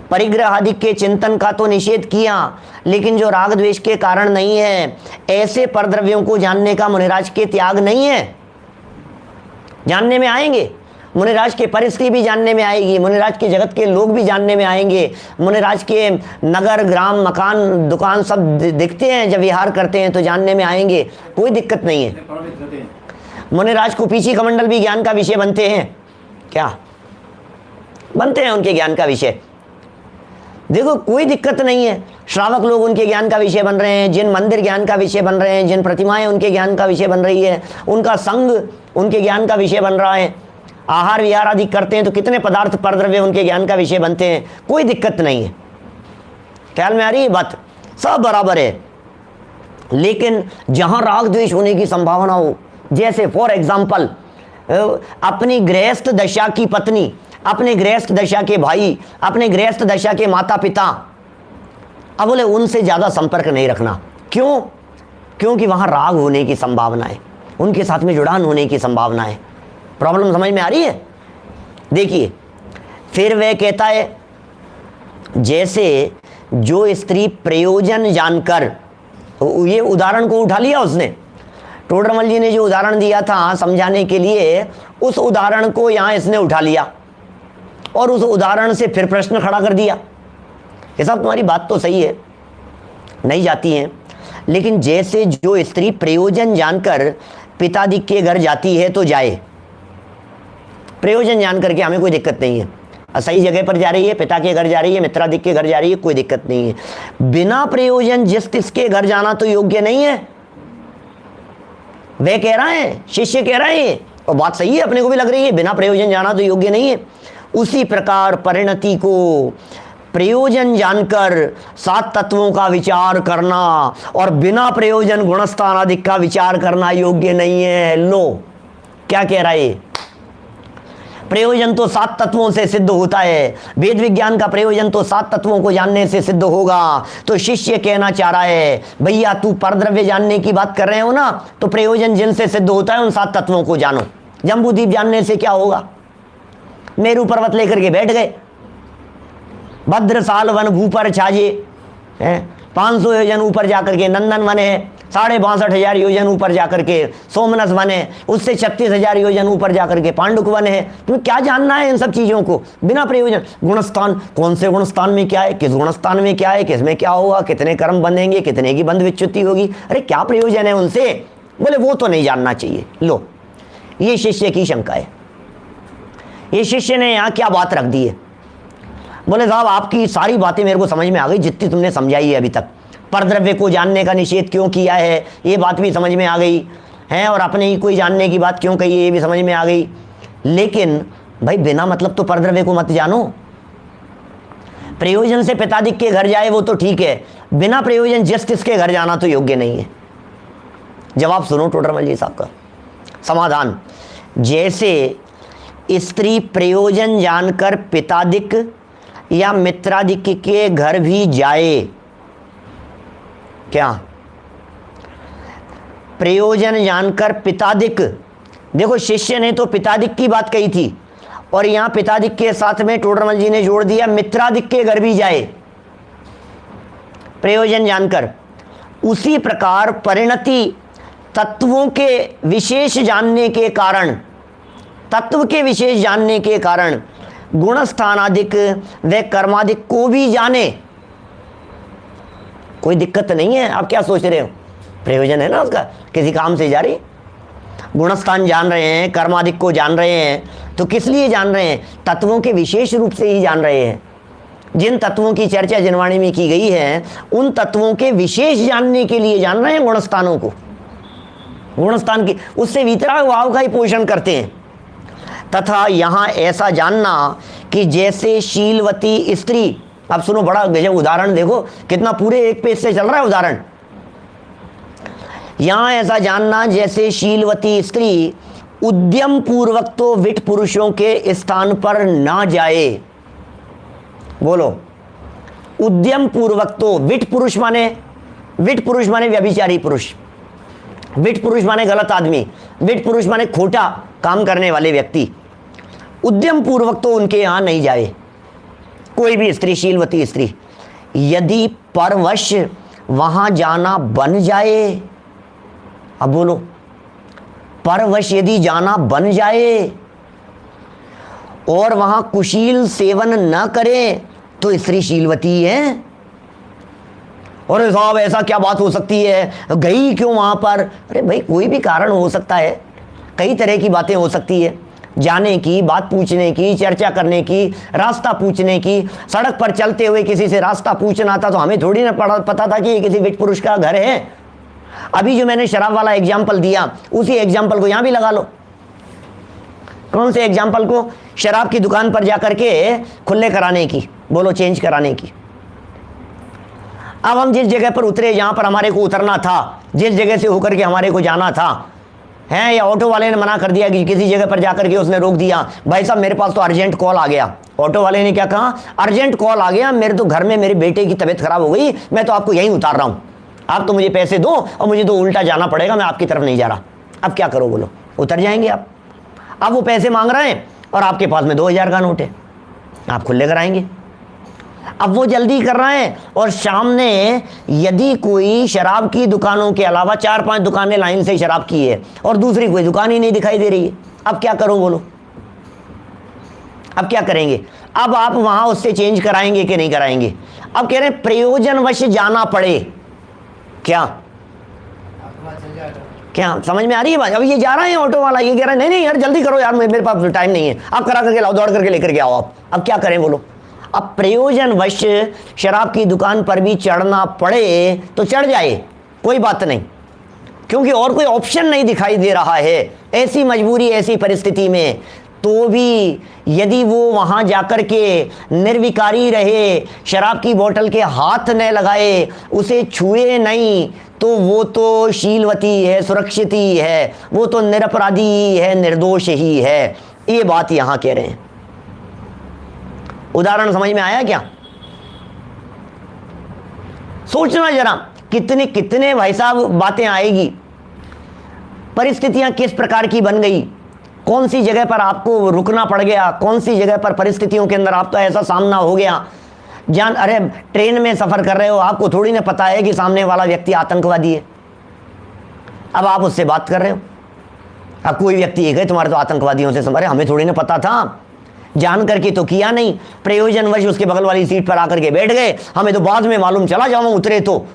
परिग्रह आदि के चिंतन का तो निषेध किया, लेकिन जो राग द्वेष के कारण नहीं है, ऐसे परद्रव्यों को जानने का मुनिराज के त्याग नहीं है। जानने में आएंगे, मुनिराज के परिस्थिति भी जानने में आएगी, मुनिराज के जगत के लोग भी जानने में आएंगे, मुनिराज के नगर ग्राम मकान दुकान सब दिखते हैं, जब विहार करते हैं तो जानने में आएंगे, कोई दिक्कत नहीं है। मुनिराज को पीछी कमंडल भी ज्ञान का विषय बनते हैं। क्या बनते हैं उनके ज्ञान का विषय, देखो कोई दिक्कत नहीं है। श्रावक लोग उनके ज्ञान का विषय बन रहे हैं, जिन मंदिर ज्ञान का विषय बन रहे हैं, जिन प्रतिमाएं उनके ज्ञान का विषय बन रही है, उनका संग उनके ज्ञान का विषय बन रहा है। आहार विहार आदि करते हैं तो कितने पदार्थ परद्रव्य उनके ज्ञान का विषय बनते हैं, कोई दिक्कत नहीं है। ख्याल में आ रही है बात, सब बराबर है। लेकिन जहां राग द्वेष होने की संभावना हो, जैसे फॉर एग्जाम्पल अपनी गृहस्थ दशा की पत्नी, अपने गृहस्थ दशा के भाई, अपने गृहस्थ दशा के माता पिता, अब बोले उनसे ज़्यादा संपर्क नहीं रखना। क्यों? क्योंकि वहाँ राग होने की संभावना है, उनके साथ में जुड़ान होने की संभावना है। प्रॉब्लम समझ में आ रही है? देखिए फिर वह कहता है, जैसे जो स्त्री प्रयोजन जानकर, ये उदाहरण को उठा लिया उसने, टोडरमल जी ने जो उदाहरण दिया था समझाने के लिए, उस उदाहरण को यहाँ इसने उठा लिया और उस उदाहरण से फिर प्रश्न खड़ा कर दिया। ये सब तुम्हारी बात तो सही है, नहीं जाती हैं, लेकिन जैसे जो स्त्री प्रयोजन जानकर पिताजी के घर जाती है तो जाए, प्रयोजन जान करके हमें कोई दिक्कत नहीं है, सही जगह पर जा रही है, पिता के घर जा रही है, मित्रादि के घर जा रही है, कोई दिक्कत नहीं है। बिना प्रयोजन जिस तिसके घर जाना तो योग्य नहीं है, वे कह रहा है, शिष्य कह रहा है, और बात सही है, अपने को भी लग रही है, बिना प्रयोजन जाना तो योग्य नहीं है। उसी प्रकार परिणति को प्रयोजन जानकर 7 तत्वों का विचार करना और बिना प्रयोजन गुणस्थान आदि का विचार करना योग्य नहीं है। लो क्या कह रहा है, प्रयोजन तो 7 तत्वों से सिद्ध होता है, वेद विज्ञान का प्रयोजन तो 7 तत्वों को जानने से सिद्ध होगा। तो शिष्य कहना चाह रहा है, भैया तू परद्रव्य जानने की बात कर रहे हो ना, तो प्रयोजन जिनसे सिद्ध होता है उन 7 तत्वों को जानो। जम्बूद्वीप जानने से क्या होगा, मेरू पर्वत लेकर के बैठ गए, भद्रसाल वन भूपर छाजे, 500 योजन ऊपर जाकर के नंदन वन है, 62,500 योजन ऊपर जाकर के सोमनस वन है, उससे 36,000 योजन ऊपर जाकर के पांडुक वन है। तुम्हें क्या जानना है इन सब चीज़ों को बिना प्रयोजन? गुणस्थान, कौन से गुणस्थान में क्या है, किस गुणस्थान में क्या है, किसमें क्या होगा, कितने कर्म बनेंगे, कितने की बंध विच्युति होगी, अरे क्या प्रयोजन है उनसे? बोले वो तो नहीं जानना चाहिए। लो ये शिष्य की शंका है। ये शिष्य ने यहाँ क्या बात रख दी है? बोले साहब आपकी सारी बातें मेरे को समझ में आ गई, जितनी तुमने समझाई है अभी तक। परद्रव्य को जानने का निषेध क्यों किया है ये बात भी समझ में आ गई है, और अपने ही कोई जानने की बात क्यों कही है ये भी समझ में आ गई। लेकिन भाई बिना मतलब तो परद्रव्य को मत जानो, प्रयोजन से पितादिक के घर जाए वो तो ठीक है, बिना प्रयोजन जिस तिसके घर जाना तो योग्य नहीं है। जवाब सुनो टोडरमल जी साहब का। समाधान, जैसे स्त्री प्रयोजन जानकर पितादिक या मित्रादिक के घर भी जाए, क्या प्रयोजन जानकर पितादिक, देखो शिष्य ने तो पितादिक की बात कही थी और यहां पितादिक के साथ में टोडरमल जी ने जोड़ दिया मित्रादिक के घर भी जाए प्रयोजन जानकर। उसी प्रकार परिणति तत्वों के विशेष जानने के कारण, तत्व के विशेष जानने के कारण गुणस्थानादिक व कर्मादिक को भी जाने। कोई दिक्कत नहीं है, आप क्या सोच रहे हो, प्रयोजन है ना उसका, किसी काम से जा रही, गुणस्थान जान रहे हैं, कर्मादिक को जान रहे हैं, तो किस लिए जान रहे हैं, तत्वों के विशेष रूप से ही जान रहे हैं। जिन तत्वों की चर्चा जिनवाणी में की गई है उन तत्वों के विशेष जानने के लिए जान रहे हैं गुणस्थानों को, गुणस्थान की, उससे वितराग भाव का ही पोषण करते हैं। तथा यहां ऐसा जानना कि जैसे शीलवती स्त्री, अब सुनो बड़ा गजब उदाहरण, देखो कितना पूरे एक पेज से चल रहा है उदाहरण। यहां ऐसा जानना जैसे शीलवती स्त्री उद्यम पूर्वक तो विट पुरुषों के स्थान पर ना जाए। बोलो, उद्यम पूर्वक तो, विट पुरुष माने व्यभिचारी पुरुष, विट पुरुष माने गलत आदमी, विट पुरुष माने खोटा काम करने वाले व्यक्ति। उद्यम पूर्वक तो उनके यहां नहीं जाए कोई भी स्त्री, शीलवती स्त्री। यदि परवश वहां जाना बन जाए, अब बोलो, परवश यदि जाना बन जाए और वहां कुशील सेवन न करे तो स्त्री शीलवती है। और साहब ऐसा क्या बात हो सकती है, गई क्यों वहां पर? अरे भाई कोई भी कारण हो सकता है, कई तरह की बातें हो सकती है, जाने की, बात पूछने की, चर्चा करने की, रास्ता पूछने की। सड़क पर चलते हुए किसी से रास्ता पूछना था तो हमें थोड़ी ना पता था कि ये किसी विट पुरुष का घर है। अभी जो मैंने शराब वाला एग्जाम्पल दिया उसी एग्जाम्पल को यहां भी लगा लो। कौन से एग्जाम्पल को? शराब की दुकान पर जाकर के खुले कराने की, बोलो चेंज कराने की। अब हम जिस जगह पर उतरे, जहां पर हमारे को उतरना था, जिस जगह से होकर के हमारे को जाना था, हैं, या ऑटो वाले ने मना कर दिया कि किसी जगह पर जाकर के उसने रोक दिया, भाई साहब मेरे पास तो अर्जेंट कॉल आ गया। ऑटो वाले ने क्या कहा? अर्जेंट कॉल आ गया, मेरे तो घर में मेरे बेटे की तबीयत खराब हो गई, मैं तो आपको यहीं उतार रहा हूं, आप तो मुझे पैसे दो और मुझे तो उल्टा जाना पड़ेगा, मैं आपकी तरफ नहीं जा रहा। अब क्या करो बोलो? उतर जाएंगे आप। अब वो पैसे मांग रहे हैं और आपके पास में 2000 का नोट है, आप खुले कराएंगे। अब वो जल्दी कर रहे हैं और सामने यदि कोई शराब की दुकानों के अलावा 4-5 दुकानें लाइन से शराब की है और दूसरी कोई दुकान ही नहीं दिखाई दे रही है, अब क्या करो बोलो? अब क्या करेंगे? अब आप वहां उससे चेंज कराएंगे कि नहीं कराएंगे? अब कह रहे हैं प्रयोजनवश जाना पड़े, क्या क्या समझ में आ रही है बात? अब ये जा रहा है ऑटो वाला, ये कह रहा है नहीं नहीं यार जल्दी करो यार, मेरे पास टाइम नहीं है, आप करा करके लाओ, दौड़ करके लेकर के आओ आप। अब क्या करें बोलो? अब प्रयोजनवश शराब की दुकान पर भी चढ़ना पड़े तो चढ़ जाए, कोई बात नहीं, क्योंकि और कोई ऑप्शन नहीं दिखाई दे रहा है। ऐसी मजबूरी, ऐसी परिस्थिति में तो भी यदि वो वहां जाकर के निर्विकारी रहे, शराब की बोतल के हाथ न लगाए, उसे छुए नहीं, तो वो तो शीलवती है, सुरक्षित ही है, वो तो निरपराधी ही है, निर्दोष ही है। ये बात यहां कह रहे हैं। उदाहरण समझ में आया क्या? सोचना जरा, कितने कितने भाई साहब बातें आएगी, परिस्थितियां किस प्रकार की बन गई, कौन सी जगह पर आपको रुकना पड़ गया, कौन सी जगह पर परिस्थितियों के अंदर आपका ऐसा सामना हो गया। अरे ट्रेन में सफर कर रहे हो, आपको थोड़ी ना पता है कि सामने वाला व्यक्ति आतंकवादी है, अब आप उससे बात कर रहे हो। अब कोई व्यक्ति है तुम्हारे तो आतंकवादियों से संपर्क, हमें थोड़ी ना पता था, जान करके तो किया नहीं, प्रयोजनवश उसके बगल वाली सीट पर आकर के बैठ गए, हमें तो बाद में मालूम चला जब हम उतरे तो,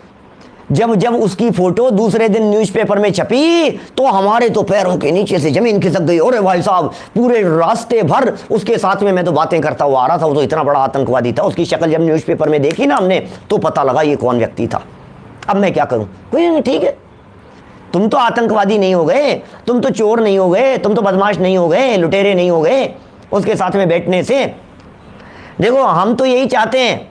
जब उसकी फोटो दूसरे दिन न्यूज़पेपर में छपी तो हमारे तो पैरों के नीचे से जमीन खिसक गई। अरे भाई साहब पूरे रास्ते भर उसके साथ में मैं तो बातें करता हुआ आ रहा था, वो तो इतना बड़ा आतंकवादी था, उसकी शक्ल जब न्यूज़पेपर में देखी ना हमने तो पता लगा ये कौन व्यक्ति था। अब मैं क्या करूं? कोई नहीं, ठीक है, तुम तो आतंकवादी नहीं हो गए, तुम तो चोर नहीं हो गए, तुम तो बदमाश नहीं हो गए, लुटेरे नहीं हो गए उसके साथ में बैठने से। देखो हम तो यही चाहते हैं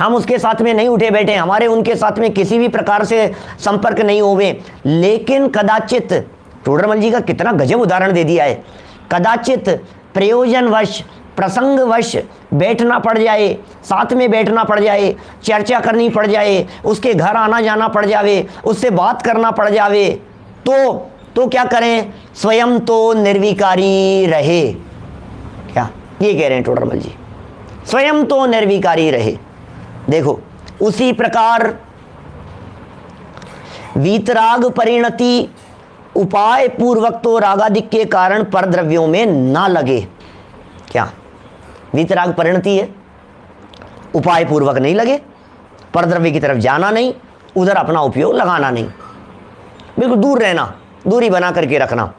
हम उसके साथ में नहीं उठे बैठे, हमारे उनके साथ में किसी भी प्रकार से संपर्क नहीं होवे, लेकिन कदाचित, टोडरमल जी का कितना गजब उदाहरण दे दिया है, कदाचित प्रयोजनवश, प्रसंगवश बैठना पड़ जाए, साथ में बैठना पड़ जाए, चर्चा करनी पड़ जाए, उसके घर आना जाना पड़ जावे, उससे बात करना पड़ जावे, तो क्या करें? स्वयं तो निर्विकारी रहे। क्या ये कह रहे हैं टोडरमल जी? स्वयं तो निर्विकारी रहे। देखो, उसी प्रकार वीतराग परिणति उपाय पूर्वक तो रागादिक के कारण परद्रव्यों में ना लगे। क्या वीतराग परिणति है? उपाय पूर्वक नहीं लगे, परद्रव्य की तरफ जाना नहीं, उधर अपना उपयोग लगाना नहीं, बिल्कुल दूर रहना, दूरी बना करके रखना।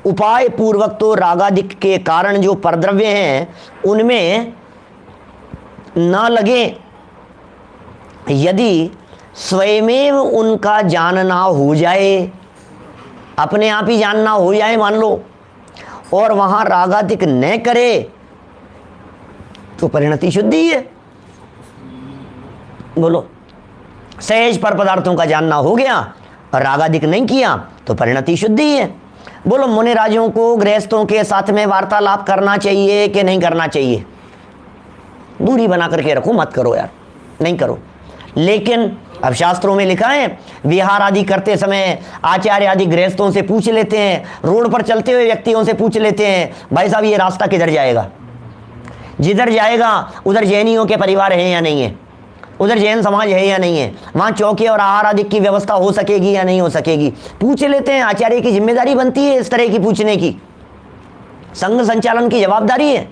उपाय पूर्वक तो रागादिक के कारण जो परद्रव्य हैं उनमें ना लगे, यदि स्वयमेव उनका जानना हो जाए, अपने आप ही जानना हो जाए मान लो, और वहां रागादिक न करे, तो परिणति शुद्धि है। बोलो, सहज पर पदार्थों का जानना हो गया और रागादिक नहीं किया तो परिणति शुद्धि है। बोलो, मुनि राजों को गृहस्थों के साथ में वार्तालाप करना चाहिए कि नहीं करना चाहिए? दूरी बना करके रखो, मत करो यार, नहीं करो। लेकिन अब शास्त्रों में लिखा है, विहार आदि करते समय आचार्य आदि गृहस्थों से पूछ लेते हैं, रोड पर चलते हुए व्यक्तियों से पूछ लेते हैं, भाई साहब ये रास्ता किधर जाएगा? जिधर जाएगा उधर जैनियों के परिवार हैं या नहीं है, उधर जैन समाज है या नहीं है, वहाँ चौके और आहार आदि की व्यवस्था हो सकेगी या नहीं हो सकेगी, पूछ लेते हैं। आचार्य की जिम्मेदारी बनती है इस तरह की पूछने की, संघ संचालन की जवाबदारी है।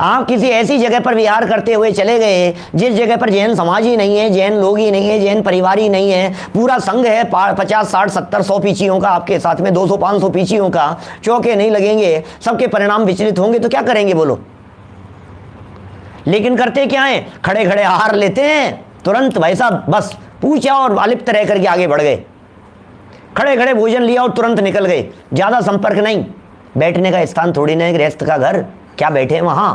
आप किसी ऐसी जगह पर विहार करते हुए चले गए जिस जगह पर जैन समाज ही नहीं है, जैन लोग ही नहीं है, जैन परिवार ही नहीं है, पूरा संघ है 50, 60, 70, 100 पीछियों का, आपके साथ में 200, 500 पीछियों का, चौके नहीं लगेंगे, सबके परिणाम विचलित होंगे, तो क्या करेंगे बोलो? लेकिन करते क्या है? खड़े खड़े आहार लेते हैं तुरंत, भाई साहब बस पूछा और अलिप्त रह करके आगे बढ़ गए, खड़े खड़े भोजन लिया और तुरंत निकल गए, ज्यादा संपर्क नहीं। बैठने का स्थान थोड़ी ना है गृहस्थ का घर, क्या बैठे वहां?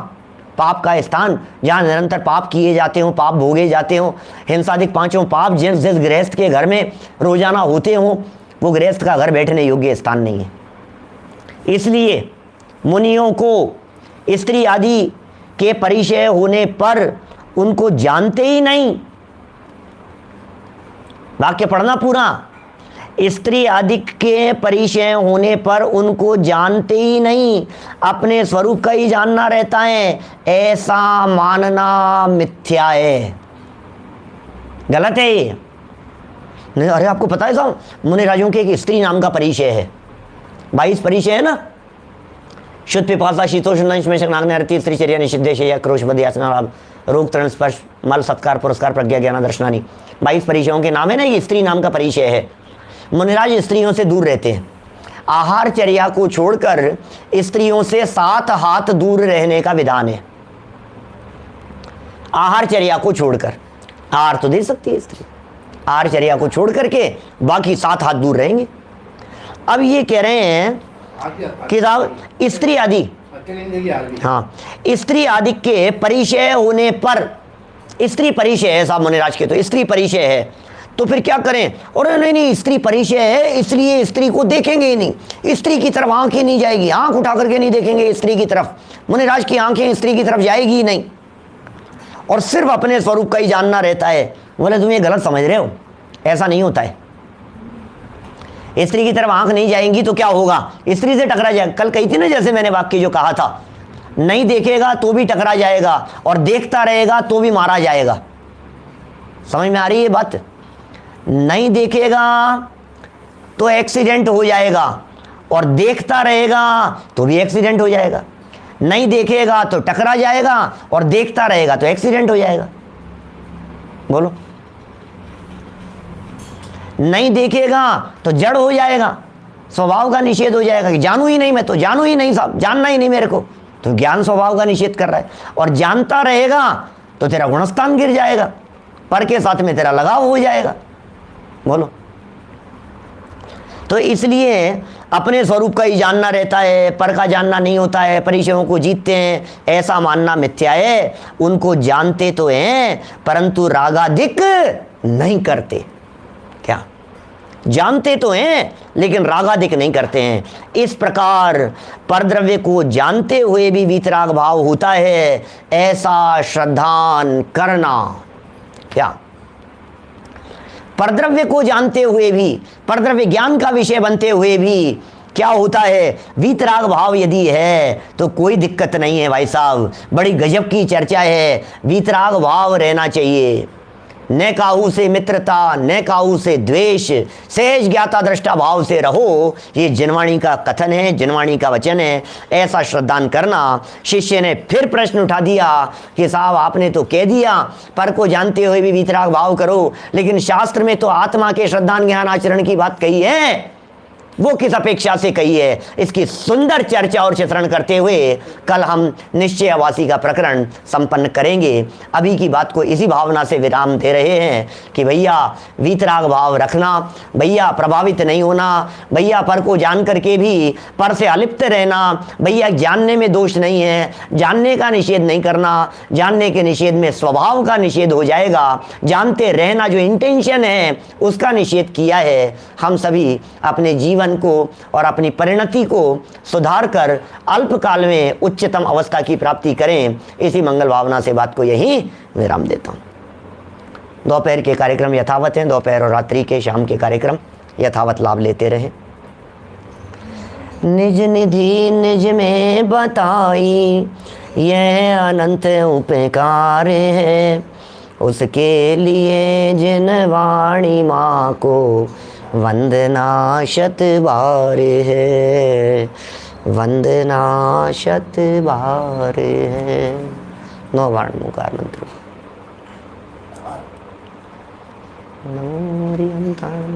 पाप का स्थान, जहां निरंतर पाप किए जाते हो, पाप भोगे जाते हो, हिंसादिक 5 पाप जिस जिस गृहस्थ के घर में रोजाना होते हो, वो गृहस्थ का घर बैठने योग्य स्थान नहीं है। इसलिए मुनियों को स्त्री आदि के परिचय होने पर उनको जानते ही नहीं, वाक्य पढ़ना पूरा, स्त्री आदि के परिचय होने पर उनको जानते ही नहीं, अपने स्वरूप का ही जानना रहता है, ऐसा मानना मिथ्या है, गलत है ये। अरे आपको पता है साहब, मुनि राजों के एक स्त्री नाम का परिचय है, 22 परिचय है ना, शुद्ध पिपासा शीतोष्ण में नाग्नारती स्त्री चर्या निषिद्धेशया क्रोशबद याचना रोग तरण स्पर्श मल सत्कार पुरस्कार प्रज्ञा ज्ञान दर्शनानी, 22 परिचयों के नाम है ना, ये स्त्री नाम का परिचय है। मुनिराज स्त्रियों से दूर रहते हैं, आहार चर्या को छोड़कर स्त्रियों से 7 हाथ दूर रहने का विधान है। आहार चर्या को छोड़कर, आहार तो दे सकती है स्त्री, आहार चर्या को छोड़ करके बाकी 7 हाथ दूर रहेंगे। अब ये कह रहे हैं कि साहब स्त्री आदि, हाँ, स्त्री आदि के परिचय होने पर, स्त्री परिचय है साहब मुनिराज के, तो स्त्री परिचय है, तो फिर क्या करें? और नहीं, स्त्री परिचय है इसलिए स्त्री को देखेंगे ही नहीं, स्त्री की तरफ आंख ही नहीं जाएगी, आंख उठा करके नहीं देखेंगे स्त्री की तरफ, मुनिराज की आंखें स्त्री की तरफ जाएगी ही नहीं, और सिर्फ अपने स्वरूप का ही जानना रहता है। बोले तुम ये गलत समझ रहे हो, ऐसा नहीं होता है। स्त्री की तरफ आंख नहीं जाएंगी तो क्या होगा? स्त्री से टकरा जाएगा। कल कही थी ना, जैसे मैंने वाक्य जो कहा था, नहीं देखेगा तो भी टकरा जाएगा और देखता रहेगा तो भी मारा जाएगा। समझ में आ रही है बात? नहीं देखेगा तो एक्सीडेंट हो जाएगा और देखता रहेगा तो भी एक्सीडेंट हो जाएगा, नहीं देखेगा तो टकरा जाएगा और देखता रहेगा तो एक्सीडेंट हो जाएगा। बोलो, नहीं देखेगा तो जड़ हो जाएगा, स्वभाव का निषेध हो जाएगा कि जानू ही नहीं, मैं तो जानू ही नहीं साहब, जानना ही नहीं मेरे को, तो ज्ञान स्वभाव का निषेध कर रहा है। और जानता रहेगा तो तेरा गुणस्थान गिर जाएगा, पर के साथ में तेरा लगाव हो जाएगा। बोलो, तो इसलिए अपने स्वरूप का ही जानना रहता है, पर का जानना नहीं होता है, परिचयों को जीतते हैं, ऐसा मानना मिथ्या है। उनको जानते तो हैं परंतु रागाधिक नहीं करते। क्या जानते तो हैं लेकिन रागाधिक नहीं करते हैं। इस प्रकार परद्रव्य को जानते हुए भी वीतराग भाव होता है, ऐसा श्रद्धान करना। क्या परद्रव्य को जानते हुए भी, परद्रव्य ज्ञान का विषय बनते हुए भी क्या होता है, वीतराग भाव यदि है तो कोई दिक्कत नहीं है भाई साहब। बड़ी गजब की चर्चा है। वीतराग भाव रहना चाहिए, न काहू से मित्रता, न काहू से द्वेष, सहज ज्ञाता दृष्टा भाव से रहो। ये जिनवाणी का कथन है, जिनवाणी का वचन है। ऐसा श्रद्धान करना। शिष्य ने फिर प्रश्न उठा दिया कि साहब आपने तो कह दिया पर को जानते हुए भी वीतराग भाव करो, लेकिन शास्त्र में तो आत्मा के श्रद्धान ज्ञान आचरण की बात कही है, वो किस अपेक्षा से कही है। इसकी सुंदर चर्चा और चित्रण करते हुए कल हम निश्चय आवासी का प्रकरण संपन्न करेंगे। अभी की बात को इसी भावना से विराम दे रहे हैं कि भैया वीतराग भाव रखना, भैया प्रभावित नहीं होना, भैया पर को जान करके भी पर से अलिप्त रहना, भैया जानने में दोष नहीं है, जानने का निषेध नहीं करना। जानने के निषेध में स्वभाव का निषेध हो जाएगा, जानते रहना जो इंटेंशन है उसका निषेध किया है। हम सभी अपने जीवन को और अपनी परिणति को सुधार कर अल्पकाल में उच्चतम अवस्था की प्राप्ति करें। इसी मंगल भावना से बात को यही विराम देता हूं। दोपहर के कार्यक्रम यथावत हैं, दोपहर और रात्रि के शाम के कार्यक्रम यथावत लाभ लेते रहे। निज निधि निज में बताई यह अनंत उपकार है, उसके लिए जिन वाणी माँ को वंदना शत बार है, वंदना शत बार है। 9 बार मुकार मंत्र।